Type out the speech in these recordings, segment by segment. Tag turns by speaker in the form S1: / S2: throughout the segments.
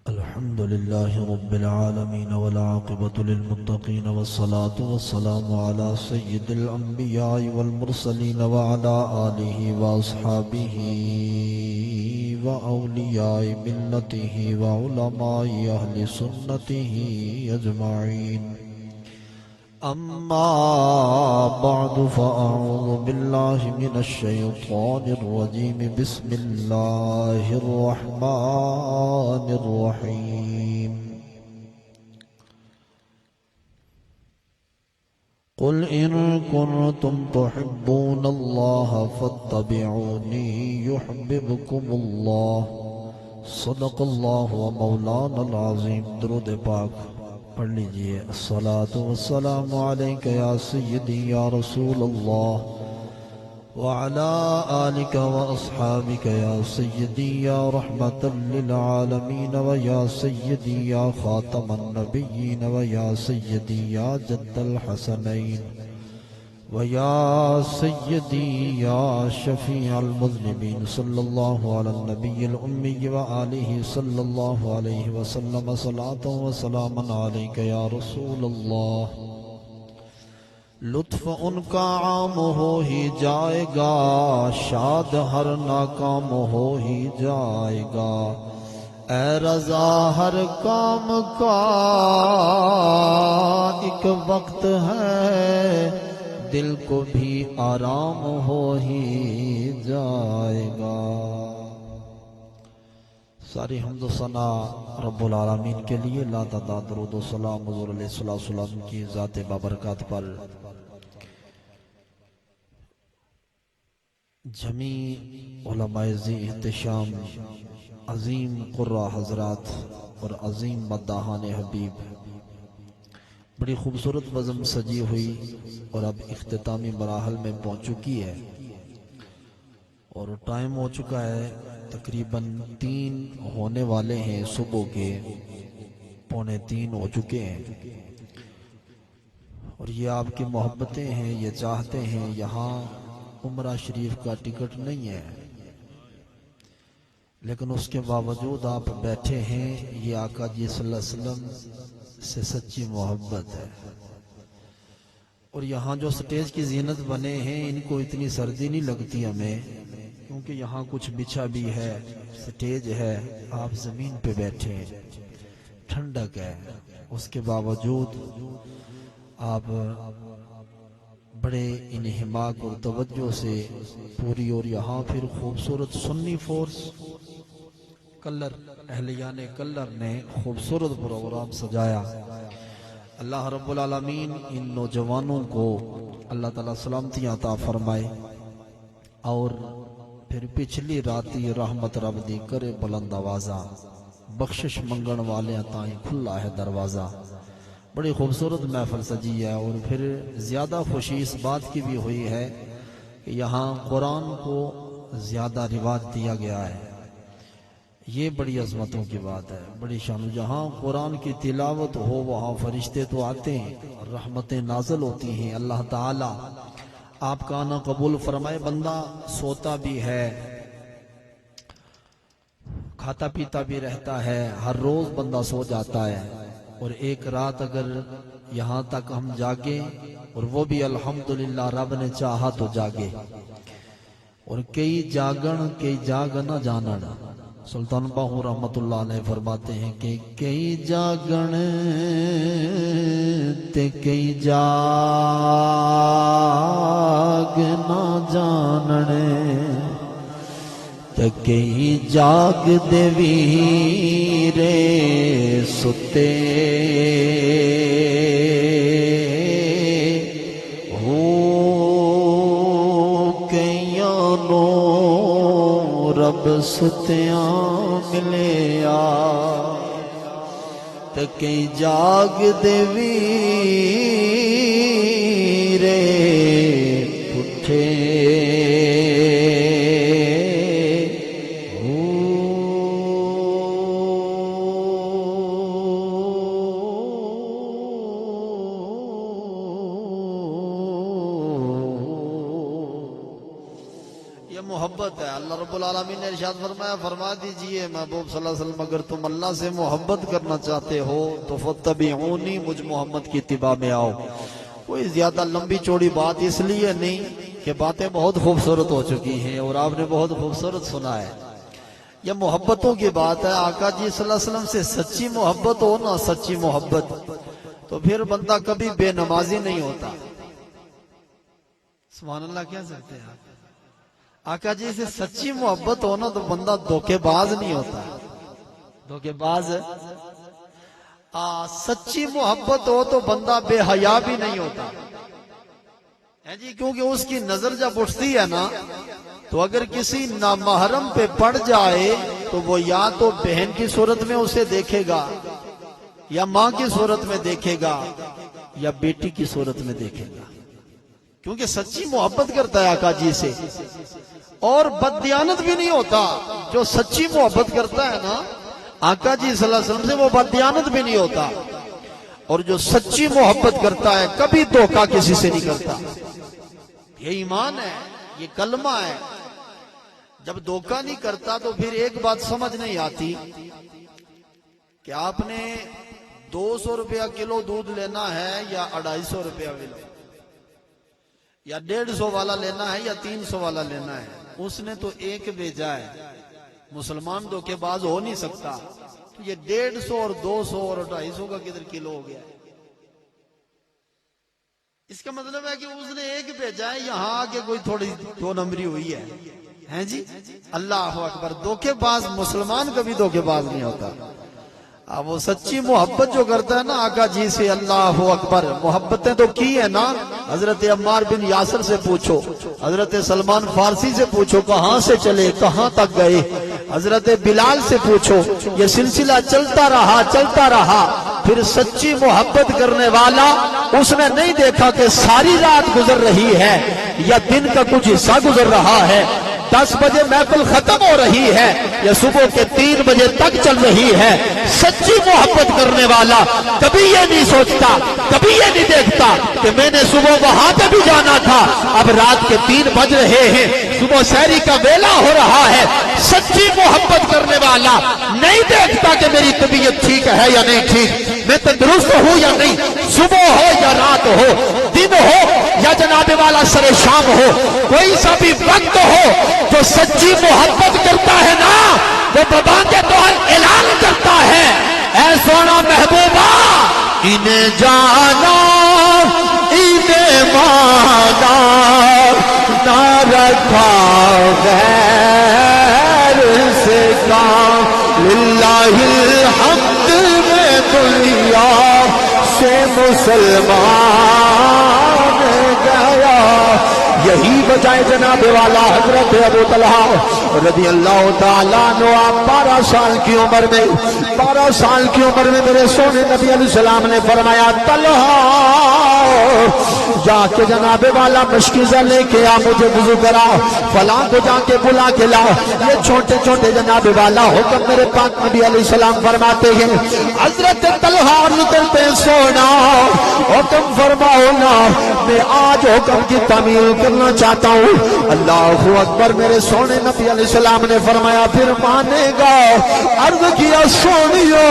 S1: الحمد لله رب العالمين والعاقبة للمتقين والصلاة والسلام على سيد الأنبياء والمرسلين وعلى آله وأصحابه وأولياء ملته وعلماء أهل سنته أجمعين. أما بعد فأعوذ بالله من الشيطان الرجيم. بسم الله الرحمن الرحيم. قل إن كنتم تحبون الله فاتبعوني يحببكم الله. صدق الله ومولانا العظيم. درود پاک پڑھ لیجئے. الصلاة والسلام علیک یا سیدی یا رسول اللہ وعلى آلك وأصحابك يا سيدي يا رحمة للعالمين ويا سيدي يا خاتم النبيين ويا سيدي يا جد الحسنين ويا سيدي يا شفيع المذنبين. صلى الله على النبي الأمي وآله صلى الله عليه وسلم. صلاة وسلاما عليك يا رسول الله. لطف ان کا عام ہو ہی جائے گا، شاد ہر ناکام ہو ہی جائے گا. اے رضا ہر کام کا ایک وقت ہے، دل کو بھی آرام ہو ہی جائے گا. ساری حمد و ثنا رب العالمین کے لیے. لا تعداد درود و سلام حضور علیہ السلام کی ذات بابرکات پر. جمیع علماء ذی احتشام، عظیم قرہ حضرات اور عظیم مداحان حبیب، بڑی خوبصورت بزم سجی ہوئی اور اب اختتامی مراحل میں پہنچ چکی ہے اور ٹائم ہو چکا ہے تقریباً 3 ہونے والے ہیں. صبح کے 2:45 ہو چکے ہیں اور یہ آپ کی محبتیں ہیں. یہ چاہتے ہیں یہاں عمرہ شریف کا ٹکٹ نہیں ہے، لیکن اس کے باوجود آپ بیٹھے ہیں. یہ آقا جی صلی اللہ علیہ وسلم سے سچی محبت ہے. اور یہاں جو سٹیج کی زینت بنے ہیں ان کو اتنی سردی نہیں لگتی ہمیں، کیونکہ یہاں کچھ بچھا بھی ہے، سٹیج ہے، آپ زمین پہ بیٹھے ہیں، ٹھنڈک ہے. اس کے باوجود آپ بڑے انہماک اور توجہ سے پوری. اور یہاں پھر خوبصورت سنی فورس کلر، اہلیان کلر نے خوبصورت پروگرام سجایا. اللہ رب العالمین ان نوجوانوں کو اللہ تعالیٰ سلامتی عطا فرمائے اور پھر پچھلی راتی رحمت رب دی کرے بلند آوازہ، بخشش منگن والے تائیں کھلا ہے دروازہ. بڑی خوبصورت محفل سجی ہے. اور پھر زیادہ خوشی اس بات کی بھی ہوئی ہے کہ یہاں قرآن کو زیادہ رواج دیا گیا ہے. یہ بڑی عظمتوں کی بات ہے، بڑی شان. جہاں قرآن کی تلاوت ہو وہاں فرشتے تو آتے ہیں، رحمتیں نازل ہوتی ہیں. اللہ تعالی آپ کا آنا قبول فرمائے. بندہ سوتا بھی ہے، کھاتا پیتا بھی رہتا ہے، ہر روز بندہ سو جاتا ہے. اور ایک رات اگر یہاں تک ہم جاگیں اور وہ بھی الحمدللہ رب نے چاہا تو جاگے. اور کئی جاگن کئی جاگ نہ جانن. سلطان باہو رحمت اللہ علیہ فرماتے ہیں کہ کئی جاگن تے کئی جاگ نہ جانن، تے کئی جاگ دے ویرے ستے ہو. کئیاں نو رب ستیاں ملیا، تے کئی جاگ دے ویرے پٹھے محبت ہے. اللہ رب العالمین نے ارشاد فرمایا فرما دیجئے محبوب صلی اللہ علیہ وسلم اگر تم اللہ سے محبت کرنا چاہتے ہو تو فاتبعونی مجھ محمد کی اتباع میں آؤ. کوئی زیادہ لمبی چوڑی بات اس لیے نہیں کہ باتیں بہت خوبصورت ہو چکی ہیں اور آپ نے بہت خوبصورت سنا ہے. یہ محبتوں کی بات ہے. آقا جی صلی اللہ علیہ وسلم سے سچی محبت ہو نا, سچی محبت, تو پھر بندہ کبھی بے نمازی نہیں ہوتا. سبحان اللہ کہہ سکتے ہیں آپ. آقا جی سے سچی محبت ہو نا تو بندہ دھوکے باز نہیں ہوتا. دھوکے باز سچی محبت ہو تو بندہ بے حیا بھی نہیں ہوتا ہے جی, کیونکہ اس کی نظر جب اٹھتی ہے نا تو اگر کسی نامحرم پہ پڑ جائے تو وہ یا تو بہن کی صورت میں اسے دیکھے گا, یا ماں کی صورت میں دیکھے گا, یا بیٹی کی صورت میں دیکھے گا, کیونکہ سچی محبت کرتا ہے آقا جی سے. اور بددیانت بھی نہیں ہوتا. جو سچی محبت کرتا ہے نا آقا جی صلی اللہ علیہ وسلم سے وہ بددیانت بھی نہیں ہوتا. اور جو سچی محبت کرتا ہے کبھی دھوکہ کسی سے نہیں کرتا. یہ ایمان ہے, یہ کلمہ ہے. جب دھوکہ نہیں کرتا تو پھر ایک بات سمجھ نہیں آتی کہ آپ نے 200 روپیہ کلو دودھ لینا ہے یا 250 روپیہ کلو, یا 150 والا لینا ہے یا 300 والا لینا ہے. اس نے تو ایک بھیجا ہے. مسلمان دھوکے باز ہو نہیں سکتا. تو یہ 150 اور 200 اور 250 کا کدھر کلو ہو گیا ہے. اس کا مطلب ہے کہ اس نے ایک بھیجا ہے, یہاں آ کے کوئی تھوڑی 2 نمبری ہوئی ہے. ہیں جی, اللہ اکبر. دھوکے باز مسلمان کبھی دھوکے باز نہیں ہوتا. اب وہ سچی محبت جو کرتا ہے نا آقا جی سے, اللہ اکبر. محبتیں تو کی ہے نا. حضرت عمار بن یاسر سے پوچھو, حضرت سلمان فارسی سے پوچھو کہاں سے چلے کہاں تک گئے, حضرت بلال سے پوچھو. یہ سلسلہ چلتا رہا. پھر سچی محبت کرنے والا اس نے نہیں دیکھا کہ ساری رات گزر رہی ہے یا دن کا کچھ حصہ گزر رہا ہے, 10 بجے محفل ختم ہو رہی ہے یا صبح کے 3 بجے تک چل رہی ہے. سچی محبت کرنے والا کبھی یہ نہیں سوچتا, کبھی یہ نہیں دیکھتا کہ میں نے صبح وہاں پہ بھی جانا تھا, اب رات کے 3 بج رہے ہیں, صبح سحری کا ویلا ہو رہا ہے. سچی محبت کرنے والا نہیں دیکھتا کہ میری طبیعت ٹھیک ہے یا نہیں ٹھیک, میں تندرست ہوں یا نہیں, صبح ہو یا رات ہو, دن ہو یا جناب والا سر شام ہو, کوئی سا بھی وقت ہو. جو سچی محبت کرتا ہے نا وہ بابا کے طور اعلان کرتا ہے, اے سونا محبوبہ انہیں جانا انہیں مانا, نہ رکھا غیر سے کام, للہ الحمد میں دنیا سے مسلمان گیا. یہی بجائے جناب والا حضرت ابو طلحہ رضی اللہ تعالیٰ عنہ, 12 سال کی عمر میں 12 سال کی عمر میں میرے سونے نبی علیہ السلام نے فرمایا طلحہ جا کے جناب والا مشکیزہ لے کے آ, مجھے وضو کرا, فلاں کو جا کے بلا کے لا. یہ چھوٹے چھوٹے جناب والا حکم میرے پاک نبی علیہ السلام فرماتے ہیں. حضرت طلحہ عرض کرتے سونا حکم فرماؤ نا, میں آج حکم کی تعمیل کرنا چاہتا ہوں. اللہ اکبر. میرے سونے نبی علیہ السلام نے فرمایا پھر مانے گا. عرض کیا سونیو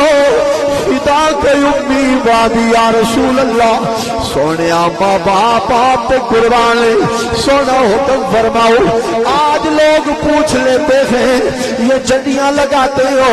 S1: فدا کے امی وادی یا رسول اللہ, سونے ماں باپ آپ پہ قربان لے, سونا حکم فرماؤ. آج لوگ پوچھ لیتے ہیں یہ جڑیاں لگاتے ہو,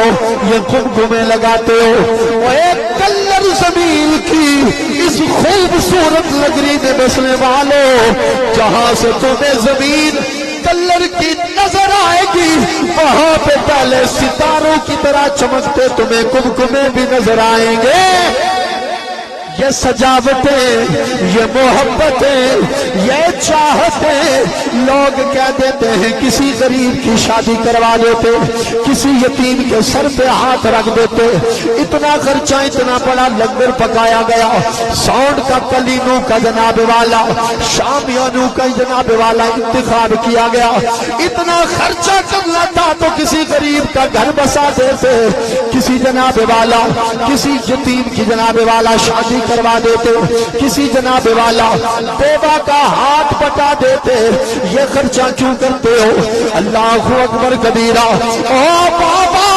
S1: یہ قمقمے لگاتے ہو, وہ ایک کلر زمین کی اس خوبصورت نگری میں بسنے والوں, جہاں سے تمہیں زمین کلر کی نظر آئے گی وہاں پہ پہلے ستاروں کی طرح چمکتے تمہیں قمقمے بھی نظر آئیں گے. یہ سجاوٹیں, یہ محبتیں, یہ چاہتیں لوگ کہہ دیتے ہیں کسی غریب کی شادی کروا دیتے, کسی یتیم کے سر پہ ہاتھ رکھ دیتے, اتنا خرچہ اتنا بڑا لنگر پکایا گیا, ساؤنڈ کا کلینوں کا جناب والا, شامیانوں کا جناب والا انتخاب کیا گیا, اتنا خرچہ کرنا تھا تو کسی غریب کا گھر بسا دیتے, کسی جناب والا کسی یتیم کی جناب والا شادی
S2: کروا دیتے، کسی جناب والا بیوہ کا ہاتھ بٹا دیتے، یہ خرچہ کیوں کرتے ہو؟ اللہ اکبر کبیرہ۔ او بابا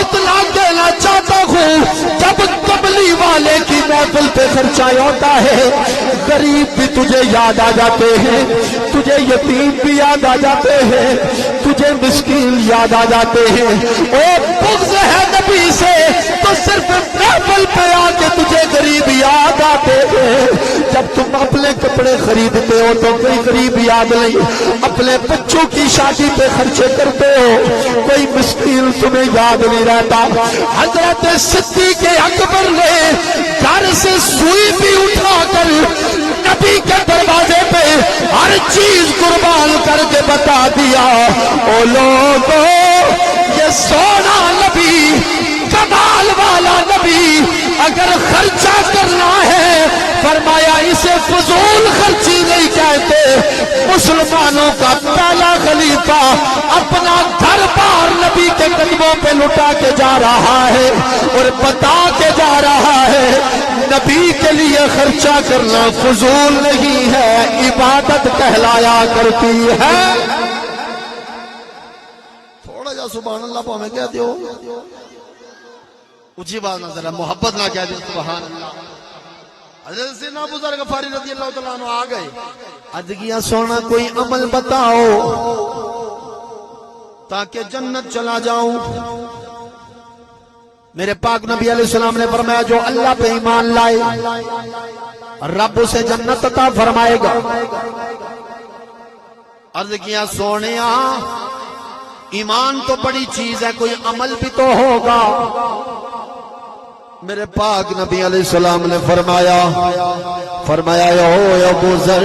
S2: اطلاع دینا چاہتا ہوں، جب قبلی والے کی محفل پہ خرچہ ہوتا ہے غریب بھی تجھے یاد آ جاتے ہیں، تجھے یتیم بھی یاد آ جاتے ہیں، تجھے مسکین یاد آ جاتے ہیں۔ او بغض ہے نبی سے تو صرف محفل پہ آ کے تجھے غریب یاد آتے ہیں۔ جب تم اپنے کپڑے خریدتے ہو تو کوئی غریب یاد نہیں، اپنے بچوں کی شادی پہ خرچے کرتے ہو کوئی مسکین تمہیں یاد نہیں رہتا۔ حضرت صدیق اکبر نے گھر سے سوئی بھی اٹھا کر نبی کے دروازے پہ ہر چیز قربان کر کے بتا دیا، او لوگو یہ سونا نبی، کمال والا نبی اگر خرچہ کرنا ہے فرمایا اسے فضول خرچی نہیں کہتے۔ مسلمانوں کا پہلا خلیفہ اپنا گھر بار نبی کے قدموں پہ لٹا کے جا رہا ہے اور بتا کے جا رہا ہے نبی کے لیے خرچہ کرنا فضول نہیں ہے، عبادت کہلایا کرتی ہے۔
S1: تھوڑا جا سبحان اللہ پہ ہمیں کہہ دیو، اچھی بات نہ ذرا محبت نہ کہہ دیو سبحان اللہ۔ حضرت سیدنا ابو ذر غفاری رضی اللہ تعالیٰ عنہ آ گئے،
S2: ادگیا سونا کوئی عمل بتاؤ
S1: تاکہ جنت چلا جاؤں۔
S2: میرے پاک نبی علیہ السلام نے فرمایا جو اللہ پہ ایمان لائے رب اسے جنت عطا فرمائے گا۔
S1: عرض کیا سونیا ایمان تو بڑی چیز ہے، کوئی عمل بھی
S2: تو ہوگا۔
S1: میرے پاک نبی علیہ السلام نے فرمایا
S2: او ابو ذر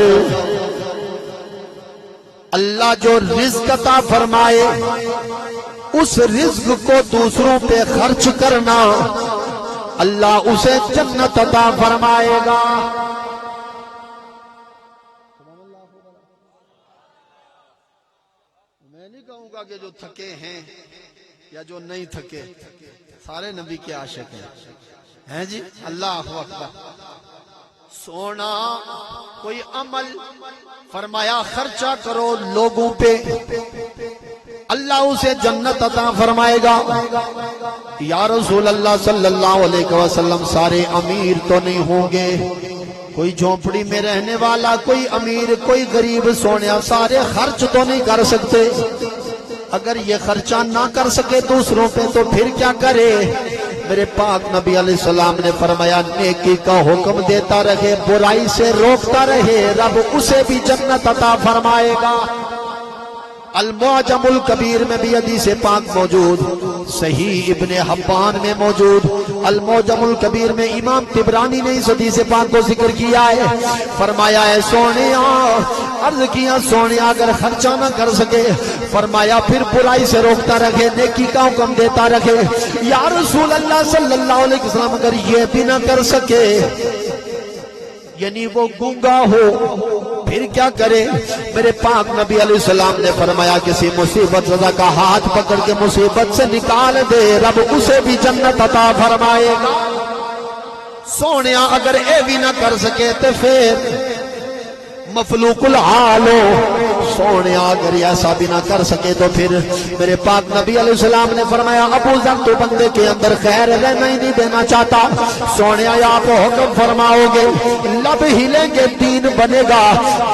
S2: اللہ جو رزق عطا فرمائے اس رزق کو دوسروں پہ خرچ کرنا اللہ اسے جنت عطا فرمائے گا۔
S1: میں نہیں کہوں گا کہ جو تھکے ہیں یا جو نہیں تھکے سارے نبی کے عاشق ہیں جی۔ اللہ اکبر۔ سونا کوئی عمل فرمایا خرچہ کرو لوگوں پہ اللہ اسے جنت عطا فرمائے گا۔ یا رسول اللہ صلی اللہ علیہ وسلم سارے امیر تو نہیں ہوں گے، کوئی جھونپڑی میں رہنے والا، کوئی امیر، کوئی غریب سونیا سارے خرچ تو نہیں کر سکتے۔ اگر یہ خرچہ نہ کر سکے دوسروں پہ تو پھر کیا کرے؟ میرے پاک نبی علیہ السلام نے فرمایا نیکی کا حکم دیتا رہے، برائی سے روکتا رہے، رب اسے بھی جنت عطا فرمائے گا۔ المعجم الکبیر میں بھی حدیث پاک موجود، صحیح ابن حبان میں موجود، المعجم الکبیر میں امام طبرانی نے اس حدیث پاک کو ذکر کیا ہے۔ فرمایا ہے سونیا، عرض کیا سونیا اگر خرچہ نہ کر سکے فرمایا پھر برائی سے روکتا رکھے، نیکی کا حکم دیتا رکھے۔ یا رسول اللہ صلی اللہ علیہ وسلم اگر یہ بھی نہ کر سکے یعنی وہ گونگا ہو پھر کیا کرے؟ میرے پاک نبی علیہ السلام نے فرمایا کسی مصیبت زدہ کا ہاتھ پکڑ کے مصیبت سے نکال دے، رب اسے بھی جنت عطا فرمائے گا۔ سونیا اگر اے بھی نہ کر سکے تو پھر مفلوق الحال ہو، سونیا اگر ایسا بھی نہ کر سکے تو پھر میرے پاک نبی علیہ السلام نے فرمایا ابو ذر تو بندے کے اندر خیر رہنا ہی نہیں دینا چاہتا، سونیا آپ حکم فرماؤ گے لب ہلیں گے دین بنے گا،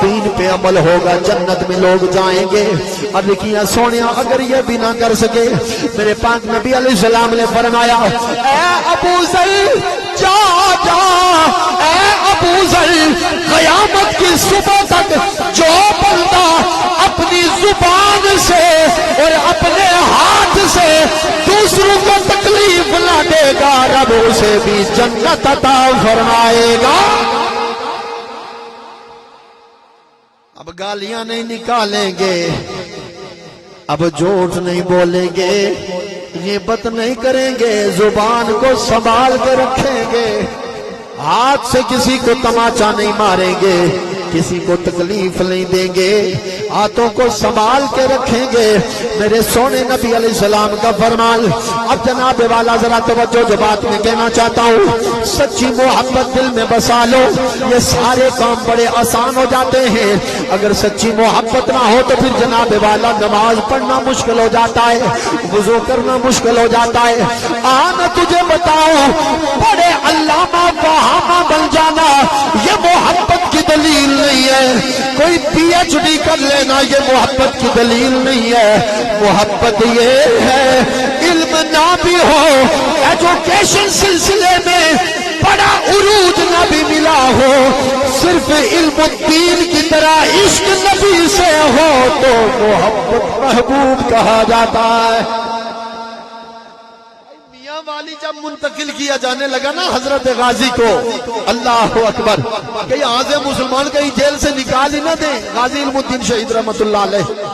S1: دین پہ عمل ہوگا، جنت میں لوگ جائیں گے۔ اب لکھیا سونیا اگر یہ بھی نہ کر سکے میرے پاک نبی علیہ السلام نے فرمایا اے ابو ذر جا جا، اے ابو ذر قیامت کی صبح تک جو بندہ اپنی زبان سے اور اپنے ہاتھ سے دوسروں کو تکلیف نہ دے گا رب اسے بھی جنت عطا فرمائے گا۔ اب گالیاں نہیں نکالیں گے،
S2: اب جھوٹ نہیں بولیں گے، غیبت نہیں کریں گے، زبان کو سنبھال کے رکھیں گے، ہاتھ سے کسی کو تماچا نہیں ماریں گے، کسی کو تکلیف نہیں دیں گے، ہاتھوں کو سنبھال کے رکھیں گے۔ میرے سونے نبی علیہ السلام کا فرمان۔ اب جناب والا ذرا توجہ، جو بات میں کہنا چاہتا ہوں، سچی محبت دل میں بسا لو، یہ سارے کام بڑے آسان ہو جاتے ہیں۔ اگر سچی محبت نہ ہو تو پھر جناب والا نماز پڑھنا مشکل ہو جاتا ہے، وضو کرنا مشکل ہو جاتا ہے۔ آنا تجھے بتاؤں، بڑے علامہ فہامہ بن جانا یہ محبت کی دلیل نہیں ہے، کوئی پی ایچ ڈی کر لینا یہ محبت کی دلیل نہیں ہے۔ محبت یہ ہے علم نہ بھی ہو، ایجوکیشن سلسلے میں بڑا عروج نہ بھی ملا ہو، صرف علم الدین کی طرح عشق نبی سے ہو تو محبت محبوب کہا جاتا ہے۔ میاں والی جب منتقل کیا جانے لگا نا حضرت غازی کو، اللہ اکبر، کہ یہاں سے مسلمان کہیں جیل سے نکال ہی نہ دیں، غازی علم الدین شہید رحمت اللہ علیہ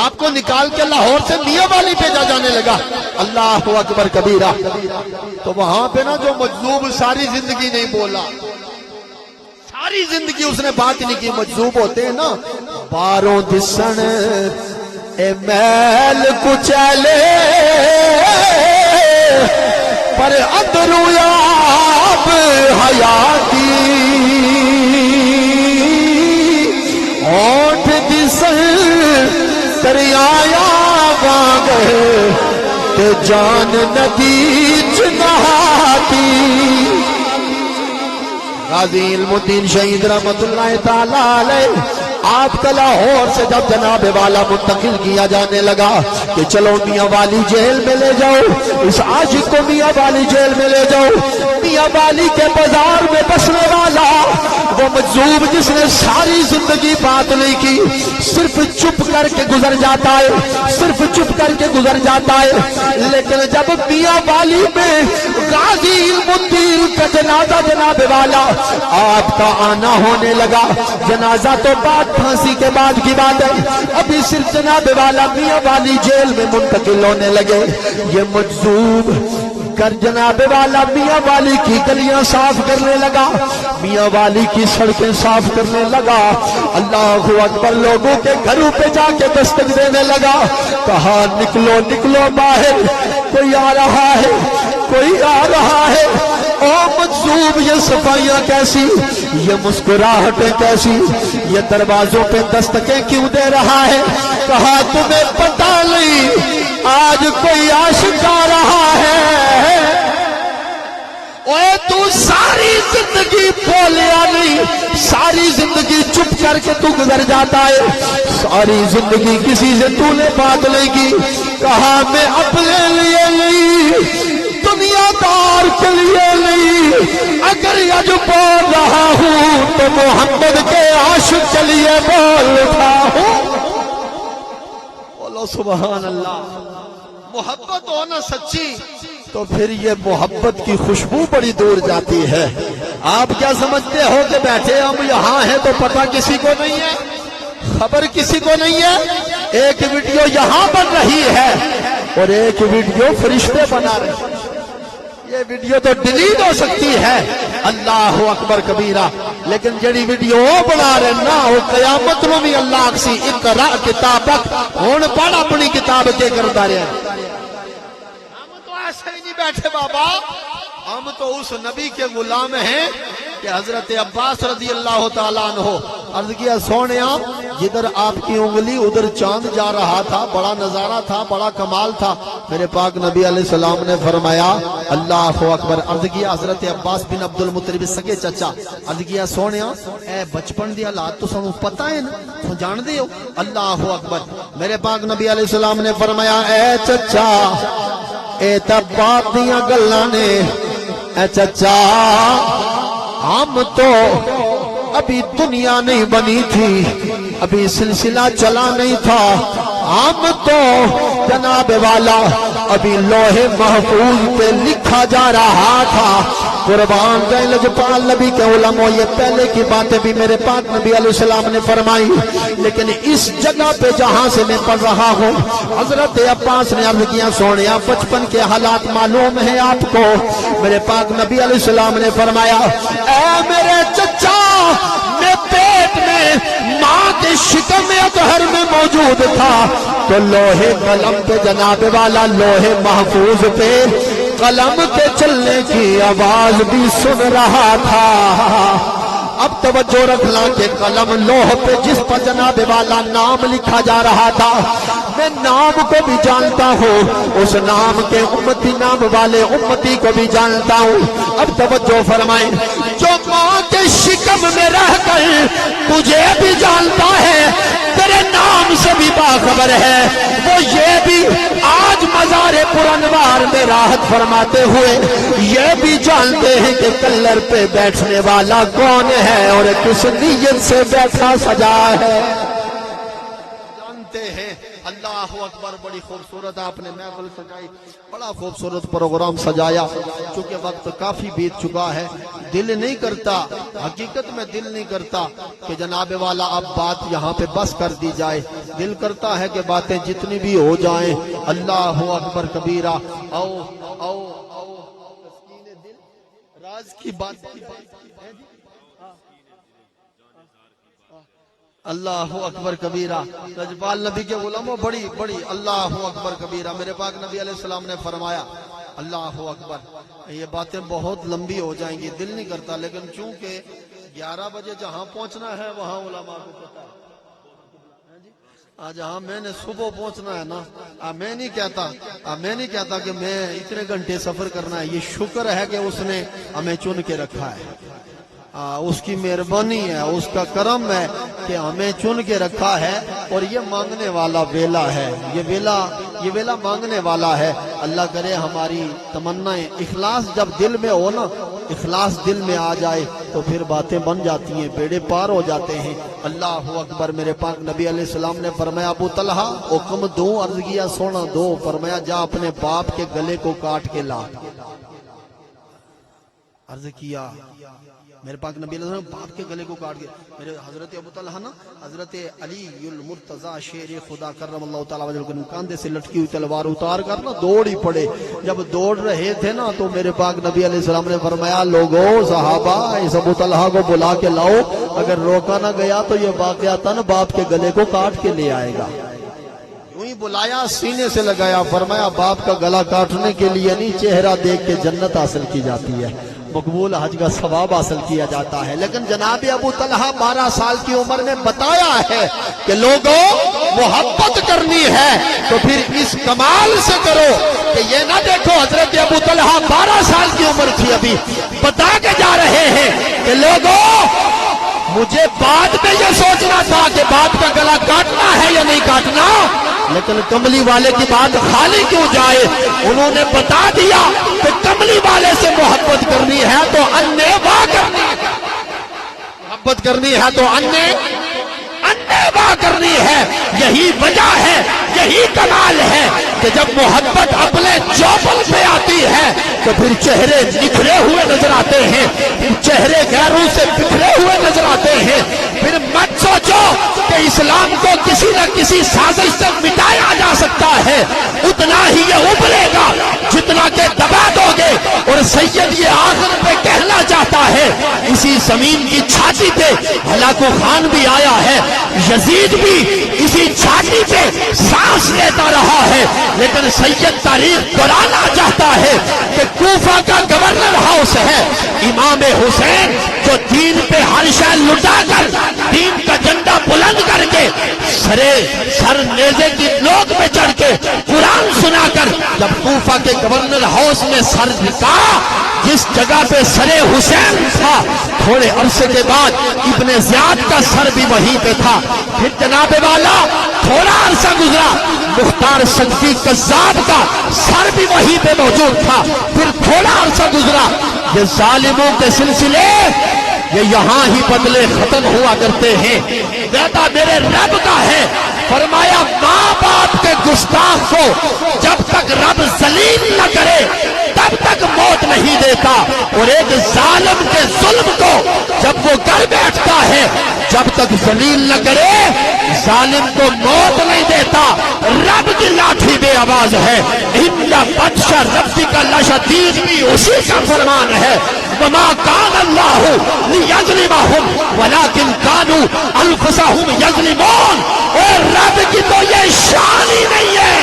S2: آپ کو نکال کے لاہور سے میاں والی بھیجا جانے لگا، اللہ اکبر کبیرہ۔ تو وہاں پہ نا جو مجذوب ساری زندگی نہیں بولا، ساری زندگی اس نے بات نہیں کی، مجذوب ہوتے ہیں نا، باروں دسن اے میل کچلے پر اندرو یاب حیاتی، اونٹ دسن دریایا واگے تے جان ندی چنہاتی۔ غازی علم الدین شہید رحمت اللہ تعالی علیہ آپ کا لاہور سے جب جناب والا منتقل کیا جانے لگا کہ چلو میاں والی جیل میں لے جاؤ، اس عاشق کو میاں والی جیل میں لے جاؤ، میاں والی کے بازار میں بسنے والا وہ مجذوب جس نے ساری زندگی بات نہیں کی، صرف چپ کر کے گزر جاتا ہے، صرف چپ کر کے گزر جاتا ہے۔ لیکن جب میاں والی میں غازی علم الدین کا جنازہ جناب والا آپ کا آنا ہونے لگا، جنازہ تو بات پھانسی کے بعد کی بات ہے، ابھی صرف جناب والا میاں والی جیل میں منتقل ہونے لگے، یہ مجذوب کر جناب والا میاں والی کی گلیاں صاف کرنے لگا، میاں والی کی سڑکیں صاف کرنے لگا، اللہ اکبر، لوگوں کے گھروں پہ جا کے دستک دینے لگا، کہا نکلو نکلو باہر، کوئی آ رہا ہے کوئی آ رہا ہے۔ او مجذوب یہ صفائیاں کیسی، یہ مسکراہٹیں کیسی، یہ دروازوں پہ دستکیں کیوں دے رہا ہے؟ کہا تمہیں پتہ نہیں آج کوئی عاشق آ رہا ہے۔ اوے تو ساری زندگی بولیا نہیں، ساری زندگی چپ کر کے تو گزر جاتا ہے، ساری زندگی کسی سے تو نے بات نہیں کی۔ کہا میں اپنے لیے نہیں، دنیا دار کے لیے نہیں، اگر آج بول رہا ہوں تو محمد کے عاشق کے لیے بول رہا ہوں۔ بولو سبحان اللہ۔ محبت ہو نا سچی تو پھر یہ محبت کی خوشبو بڑی دور جاتی ہے۔ آپ کیا سمجھتے ہو کہ بیٹھے ہم یہاں ہیں تو پتہ کسی کو نہیں ہے، خبر کسی کو نہیں ہے؟ ایک ویڈیو یہاں بن رہی ہے اور ایک ویڈیو فرشتے بنا رہے ہیں، یہ ویڈیو تو ڈیلیٹ ہو سکتی ہے، اللہ اکبر کبیرہ، لیکن جڑی ویڈیو وہ بنا رہے نا وہ قیامت میں بھی اللہ کسی اقرا کتابک ہون پڑھ اپنی کتاب کے کرتا رہے۔ ہم تو ایسے ہی نہیں بیٹھے بابا، ہم تو اس نبی کے غلام ہیں کہ حضرت عباس رضی اللہ تعالیٰ عنہ عرض کیا سونیا جدھر آپ کی انگلی ادھر چاند جا رہا تھا، بڑا نظارہ تھا، بڑا کمال تھا۔ میرے پاک نبی علیہ السلام نے فرمایا اللہ اکبر، عرض کیا حضرت عباس بن عبد المطلب سگے چچا، عرض کیا سونیا اے بچپن دی حالات تو سانوں پتہ ہے نا، تو جان دے ہو؟ اللہ اکبر۔ میرے پاک نبی علیہ السلام نے فرمایا اے چچا اے تب بات دیاں گلاں نے، اے چچا ہم تو ابھی دنیا نہیں بنی تھی، ابھی سلسلہ چلا نہیں تھا، ہم تو جناب والا ابھی لوہے محفوظ پہ لکھا جا رہا تھا۔ قربان جائے لجپال نبی کے علماء، یہ پہلے کی باتیں بھی میرے پاک نبی علیہ السلام نے فرمائی، لیکن اس جگہ پہ جہاں سے میں پڑھ رہا ہوں حضرت عباس نے عرض کیا سونیا بچپن کے حالات معلوم ہیں آپ کو؟ میرے پاک نبی علیہ السلام نے فرمایا اے میرے چچا میں پیٹ پیٹ میں ماں کے شکم اطہر میں موجود تھا تو لوہے قلم پہ جناب والا لوہے محفوظ پہ قلم کے چلنے کی آواز بھی سن رہا تھا۔ اب توجہ رکھنا کہ قلم لوح پہ جس پر جناب والا نام لکھا جا رہا تھا میں نام کو بھی جانتا ہوں، اس نام کے امتی نام والے امتی کو بھی جانتا ہوں۔ اب توجہ فرمائیں، جو ماں کے شکم میں رہ کر تجھے بھی جانتا ہے، تیرے نام سے بھی باخبر ہے، وہ یہ بھی آج مزار پرانوار میں راحت فرماتے ہوئے یہ بھی جانتے ہیں کہ کلر پہ بیٹھنے والا کون ہے اور کس نیت سے بیٹھا سجا ہے، جانتے ہیں۔ اللہ اکبر، بڑی خوبصورت آپ نے محفل سجائی، بڑا خوبصورت پروگرام سجایا۔ چونکہ وقت کافی بیت چکا ہے، دل نہیں کرتا، حقیقت میں دل نہیں کرتا کہ جناب والا اب بات یہاں پہ بس کر دی جائے، دل کرتا ہے کہ باتیں جتنی بھی ہو جائیں۔ اللہ اکبر کبیرہ، او او او تسکین دل راز کی بات، اللہ اکبر کبیرہ۔ رجپال نبی کے غلاموں، بڑی بڑی اللہ اکبر کبیرہ۔ میرے پاک نبی علیہ السلام نے فرمایا، اللہ اکبر، یہ باتیں بہت لمبی ہو جائیں گی، دل نہیں کرتا، لیکن چونکہ 11 بجے جہاں پہنچنا ہے وہاں علماء کو پتہ ہے۔ جہاں میں نے صبح پہنچنا ہے نا، میں نہیں کہتا کہ میں اتنے گھنٹے سفر کرنا ہے، یہ شکر ہے کہ اس نے ہمیں چن کے رکھا ہے، اس کی مہربانی ہے، اس کا کرم ہے کہ ہمیں چن کے رکھا ہے، اور یہ مانگنے والا ویلا ہے، یہ ویلا مانگنے والا ہے۔ اللہ کرے ہماری تمنائیں، اخلاص جب دل میں ہو نا، اخلاص دل میں آ جائے تو پھر باتیں بن جاتی ہیں، بیڑے پار ہو جاتے ہیں۔ اللہ اکبر۔ میرے پاک نبی علیہ السلام نے فرمایا، ابو طلحہ حکم دو، عرض کیا سونا دو، فرمایا جا اپنے باپ کے گلے کو کاٹ کے لا۔ عرض کیا میرے پاک نبی علیہ السلام باپ کے گلے کو کاٹ کے، میرے حضرت ابو طلحہ نا، حضرت علی المرتضی شیر خدا کرم اللہ تعالیٰ وجہ کے کاندھے سے لٹکی ہوئی تلوار اتار کر نا دوڑ ہی پڑے۔ جب دوڑ رہے تھے نا تو میرے پاک نبی علیہ السلام نے فرمایا، لوگو صحابہ اس ابو طلحہ کو بلا کے لاؤ، اگر روکا نہ گیا تو یہ واقعتاً باپ کے گلے کو کاٹ کے لے آئے گا۔ یوں ہی بلایا، سینے سے لگایا، فرمایا باپ کا گلا کاٹنے کے لیے نہیں، چہرہ دیکھ کے جنت حاصل کی جاتی ہے، مقبول حج کا ثواب حاصل کیا جاتا ہے۔ لیکن جناب ابو طلحہ 12 سال کی عمر میں بتایا ہے کہ لوگوں محبت کرنی ہے تو پھر اس کمال سے کرو کہ یہ نہ دیکھو حضرت ابو طلحہ 12 سال کی عمر تھی، ابھی بتا کے جا رہے ہیں کہ لوگوں مجھے بعد میں یہ سوچنا تھا کہ باپ کا گلا کاٹنا ہے یا نہیں کاٹنا، لیکن کملی والے کی بات خالی کیوں جائے، انہوں نے بتا دیا کہ کملی والے سے محبت کرنی ہے تو انے واہ کرنی ہے، محبت کرنی ہے تو انے واہ کرنی ہے۔ یہی وجہ ہے، یہی کمال ہے کہ جب محبت اپنے چوپل پہ آتی ہے تو پھر چہرے نکھرے ہوئے نظر آتے ہیں، پھر چہرے غیروں سے بکھرے ہوئے نظر آتے ہیں۔ پھر مت سوچو کہ اسلام کو کسی نہ کسی سازش سے مٹایا جا سکتا ہے، اتنا ہی یہ ابھرے گا جتنا کہ دبا دو گے۔ اور سید یہ آخر پہ کہنا چاہتا ہے، اسی زمین کی چھاتی پہ ہلاکو خان بھی آیا ہے، یزید بھی اسی چھاتی پہ سانس لیتا رہا ہے، لیکن سید تاریخ دہرانا چاہتا ہے کہ کوفہ کا گورنر ہاؤس ہے، امام حسین جو دین پہ ہر شے لٹا کر دین کا جھنڈا بلند کر کے سر نیزے کی نوک پہ چڑھ کے قرآن سنا کر جب کوفہ کے گورنر ہاؤس میں سر جھکا، جس جگہ پہ سر حسین تھا، تھوڑے عرصے کے بعد ابن زیاد کا سر بھی وہیں پہ تھا، پھر جناب والا تھوڑا عرصہ گزرا، مختار سقفی قذاب کا سر بھی وہیں پہ موجود تھا، پھر تھوڑا عرصہ گزرا، یہ ظالموں کے سلسلے یہ یہاں ہی بدلے ختم ہوا کرتے ہیں۔ وعدہ میرے رب کا ہے، فرمایا ماں باپ کے گستاخ کو جب تک رب ذلیل نہ کرے تب تک موت نہیں دیتا، اور ایک ظالم کے ظلم کو جب وہ کر بیٹھتا ہے جب تک ذلیل نہ کرے ظالم کو موت نہیں دیتا۔ رب کی لاٹھی بے آواز ہے، ان بطش ربک لشدید بھی اسی کا فرمان ہے۔ وما کان اللہ لیظلمہم ولکن کانوا انفسہم یظلمون۔ اور رب کی تو یہ شان ہی نہیں ہے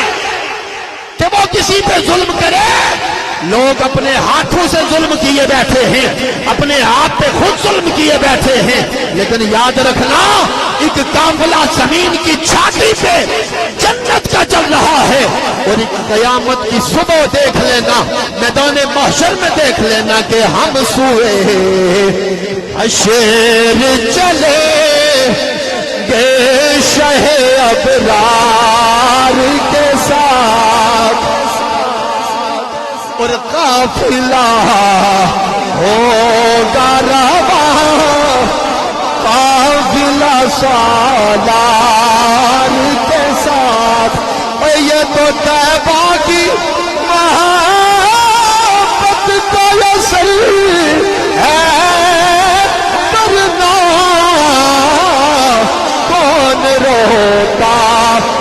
S2: کہ وہ کسی پہ ظلم کرے۔ لوگ اپنے ہاتھوں سے ظلم کیے بیٹھے ہیں، اپنے ہاتھ پہ خود ظلم کیے بیٹھے ہیں، لیکن یاد رکھنا ایک قافلہ زمین کی چھاتی پہ جنت کا چل رہا ہے، اور ایک قیامت کی صبح دیکھ لینا، میدان محشر میں دیکھ لینا کہ ہم سوئے حشر چلے گے شہ ابرار کے ساتھ، اور قافلہ ہوگا رواں قافلہ سالار کے ساتھ۔ اور یہ تو طیبہ کی محبت کا اثر ہے، ورنہ کون روتا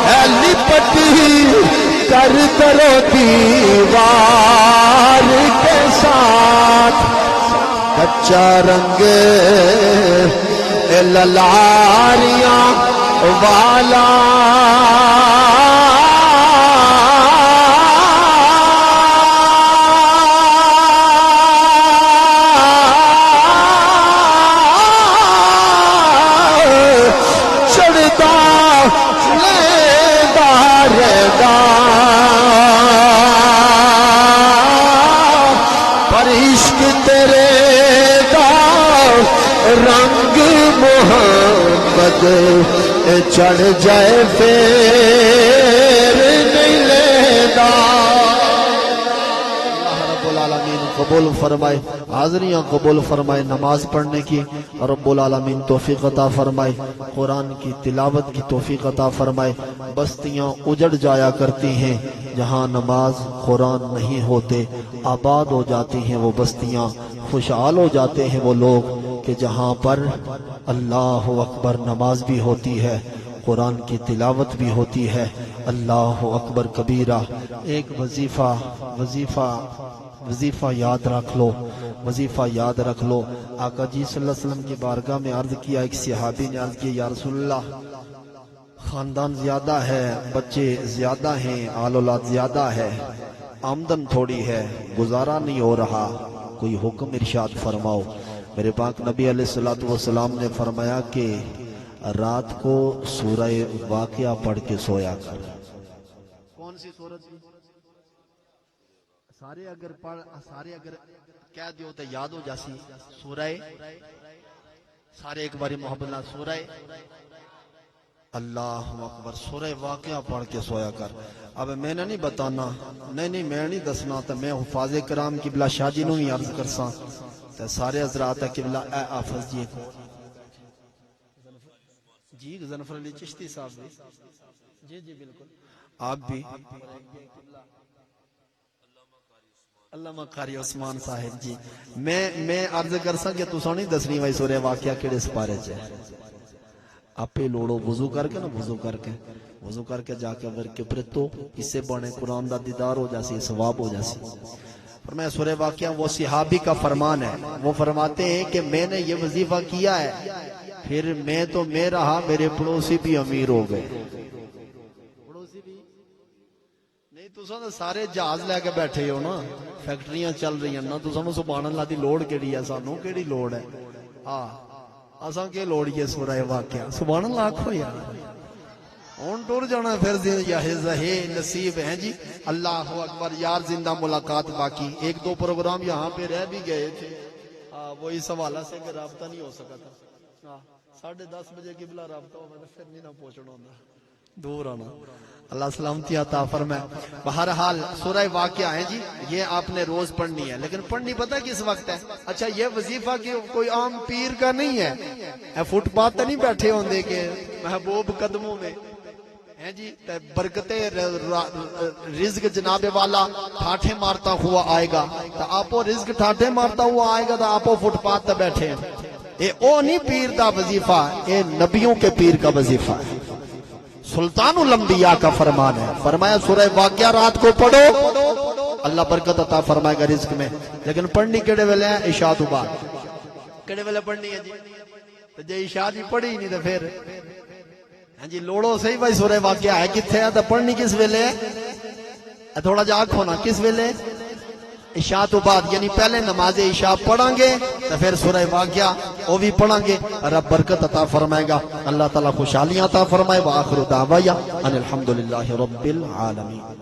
S2: ہے لپٹی کر کرو دیوار کے ساتھ۔ کچا رنگ للاریاں والا چڑھتا لیتا رہتا، پر عشق تیرے دا رنگ محمد چڑھ جائے پھر نہیں لیتا۔
S1: اللہ رب العالمین قبول فرمائے، حاضریاں قبول فرمائے، نماز پڑھنے کی رب العالمین توفیق عطا فرمائے، قرآن کی تلاوت کی توفیق عطا فرمائے۔ بستیاں اجڑ جایا کرتی ہیں جہاں نماز قرآن نہیں ہوتے، آباد ہو جاتی ہیں وہ بستیاں، خوشحال ہو جاتے ہیں وہ لوگ کہ جہاں پر اللہ اکبر نماز بھی ہوتی ہے، قرآن کی تلاوت بھی ہوتی ہے، اللہ اکبر کبیرہ۔ ایک وظیفہ یاد رکھ لو، وظیفہ یاد رکھ لو۔ آقا جی صلی اللہ علیہ وسلم کی بارگاہ میں عرض کیا، ایک صحابی نے عرض کیا، یا رسول اللہ خاندان زیادہ ہے، بچے زیادہ ہیں، آل اولاد زیادہ ہے، آمدن تھوڑی ہے، گزارا نہیں ہو رہا، کوئی حکم ارشاد فرماؤ۔ میرے پاک نبی علیہ الصلوۃ والسلام نے فرمایا کہ رات کو سورہ واقعہ پڑھ کے سویا کر۔ کون سی سورت؟ سارے اگر کہہ دیو تو یاد ہو جاسی۔ سورہ سارے ایک باری محبت نہ، سورہ اللہ اکبر، سورہ واقعہ پڑھ کے سویا کر۔ اب میں نے نہیں بتانا، نہیں میں نہیں دسنا، تو میں حفاظ کرام قبلہ شاہ جی نو بھی عرض کرساں تو سارے حضرات قبلہ اے حافظ جی جی غضنفر علی چشتی صاحب بھی جی بالکل، آپ بھی علامہ قاری عثمان صاحب جی، میں عرض کرساں کہ تساں نہیں دسنی وائی سورہ واقعہ کیڑے سپارے چ آپے لوڑو، وضو کر کے نا، وضو کر کے جا کے ور کے پرتو اس سے بنے قرآن دا دیدار ہو جاسی، ثواب ہو جاسی۔ فرمایا سورہ واقعہ وہ صحابی کا فرمان ہے، وہ فرماتے ہیں کہ میں نے یہ وظیفہ کیا ہے، پھر میں تو میں رہا، میرے پڑوسی بھی امیر ہو گئے۔ پڑوسی بھی نہیں، تساں سارے جہاز لے کے بیٹھے ہو نا، فیکٹریاں چل رہی ہیں نا، تساں سبحان اللہ دی لوڑ کیڑی ہے، سانوں کیڑی لوڑ ہے؟ اساں کے لوڑیے سورہ واقعہ، سبحان اللہ آکھو یار، ہن ٹر جانا پھر زہے نصیب ہیں جی۔ اللہ اکبر یار، زندہ ملاقات باقی، ایک دو پروگرام یہاں پہ رہ بھی گئے تھے، وہ اس حوالہ سے کہ رابطہ نہیں ہو سکا تھا، 10:30 بجے قبلہ رابطہ ہو میں پھر نہیں نہ پہنچنا ہوتا، دور آنا، اللہ سلامتی عطا فرمائے۔ بہرحال سورہ واقعہ ہے جی، یہ آپ نے روز پڑھنی ہے، لیکن پڑھنی پتہ کس وقت ہے؟ اچھا یہ وظیفہ کہ کوئی عام پیر کا نہیں ہے، فٹ پاتھ نہیں بیٹھے ہوندے کہ محبوب قدموں میں
S2: ہیں جی تے برکت رزق جناب والا ٹھاٹھے مارتا ہوا آئے گا، تو آپو رزق ٹھاٹھے مارتا ہوا آئے گا، تو آپو فٹ پاتھ تے بیٹھے ہیں۔ اے او نہیں پیر دا وظیفہ، اے نبیوں کے پیر کا وظیفہ ہے۔ سلطان الانبیاء کا فرمان ہے، فرمایا سورہ واقعہ رات کو پڑھو، اللہ برکت عطا فرمائے گا رزق میں۔ لیکن پڑھنی کیڑے ویلے ہیں؟ عشاء تو بعد۔ کیڑے ویلے پڑھنی ہے جی؟ تو جے عشاء دی پڑھی نہیں تو پھر ہاں جی لوڑو صحیح بھائی سورہ واقعہ ہے کتھے ہے، تو پڑھنی کس ویلے ہے؟ تھوڑا جا آنکھو نا کس ویلے؟ عشاء تو بعد، یعنی پہلے نماز عشاء پڑھیں گے تو پھر سورہ واقعہ وہ بھی پڑھیں گے، رب برکت عطا فرمائے گا، اللہ تعالیٰ خوشحالیاں عطا فرمائے۔ وآخر دعوایا ان الحمدللہ رب العالمین۔